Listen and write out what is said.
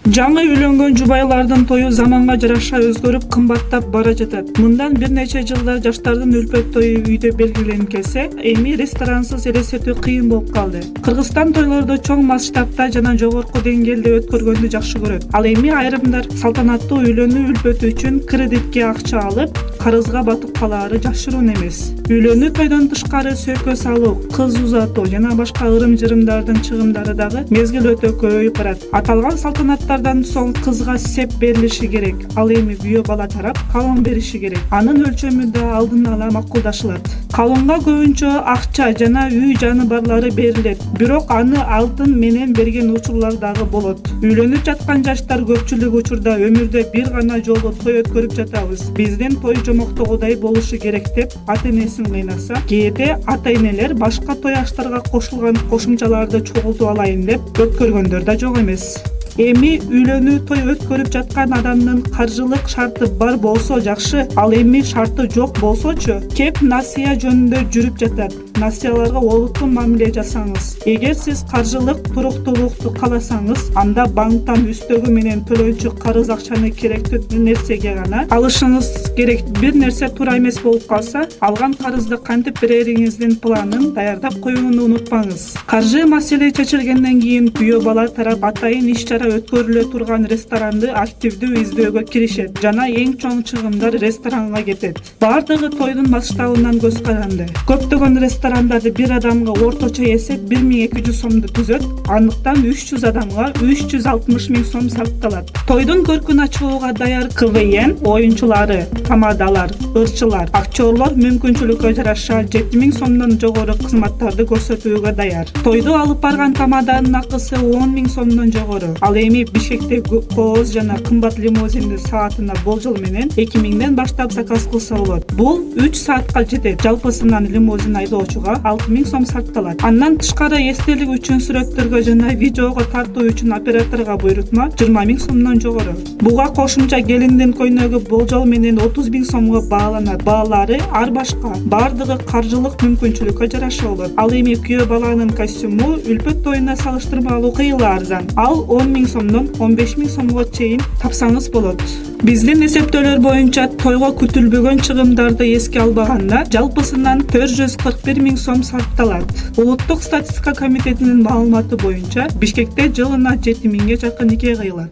Жаңы үйлөнгөн жубайлардын тою заманга жараша өзгөрүп кымбаттап бара жатат. Мындан бир нече жылда жаштардын үлпөт тою үйдө белгиленип келсе, эми ресторансыз элестетүү кыйын болуп калды. Кыргызстан тойлорду чоң масштабта жана жогорку деңгээлде өткөргөндү жакшы көрөт. Ал эми айрымдар салтанаттуу үйлөнүү үлпөтү үчүн кредитке акча алып, карызга батып калаары жашыруун эмес. Үйлөнүү тойдон тышкары сөйкө салуу, кыз узатуу жана башка ырым-жырымдардын чыгымдары дагы мезгил өтө көбөйүп барат. Аталган салтанаттардан соң кызга сеп берилиши керек. Ал эми күйөө бала тарап калың бериши керек. Анын өлчөмү да алдын ала макулдашылат. Калыңга көбүнчө акча жана үй жаны барлары берилет. Бирок аны алтын менен берген учурлар дагы болот. Үйлөнүп жаткан жаштар көпчүлүк учурда өмүрдө бир гана жолу той өткөрүп жатабыз. Биздин той жомоктогудай болушу керек деп ата-энесин кыйнаса, кээде ата-энелер башка той аштарга кошулган кошумчаларды чогултуп алайын деп өткөргөндөр да жок эмес. Эми үйлөнүү той өткөрүп жаткан адамдын каржылык шарты бар болсо жакшы, ал эми шарты жок болсочу, кеп насыя жөнүндө жүрүп жатат. Насыяларга олуттуу мамиле жасаңыз. Эгер сиз каржылык туруктуулукту кааласаңыз, анда банктан үстөгү менен төлөөчү карыз акчаны керектүү нерсеге гана алышыңыз керек. Бир нерсе туура эмес болуп калса, алган карызды кантип берериңиздин планын даярдап коюуну унутпаңыз. Каржы маселе чечилгенден кийин күйөө бала тарап атайын иш-чара өткөрүлө турган ресторанды активдүү издөөгө киришет жана эң чоң чыгымдар ресторанга кетет. Бардыгы тойдун масштабынан көз каранды. Көптөгөн ресторандарды бир адамга орточо эсеп 1200 сомду түзөт, андыктан 300 адамга 360 000 сом сарпталат. Тойдун көркүн ачууга даяр КВН оюнчулары, тамадалар, ырчылар, актерлор мүмкүнчүлүккө жараша 7000 сомдон жогору кызматтарды көрсөтүүгө даяр. Тойду алып барган тамаданын акысы 10 000 сомдон жогору. Ал эми Бишкекте кооз жана кымбат лимузинди саатына болжол менен 2000ден баштап заказ кылса болот. Бул 3 саатка жетет. Жалпысынан лимузин айдоочуга 6000 сом сарпталат. Андан тышкары эстелик үчүн сүрөттөргө жана видеого тартуу үчүн операторго буйрутма 20 000 сомдон жогору. Буга кошумча келиндин көйнөгү болжол менен 30 000 сомго бааланат. Баалары ар башка. Бардыгы каржылык мүмкүнчүлүккө жараша болот. Ал эми күйөө баланын костюму үлпөт тоюна салыштырмалуу кыйла арзан. Ал 10 000 сомдон 15 000 сомго чейин тапсаңыз болот. Биздин эсептөөлөр боюнча тойго күтүлбөгөн чыгымдарды эске албаганда жалпысынан 441 000 сом сарпталат. Улуттук статистика комитетинин маалыматы боюнча Бишкекте жылына 7000ге жакын нике кыйылат.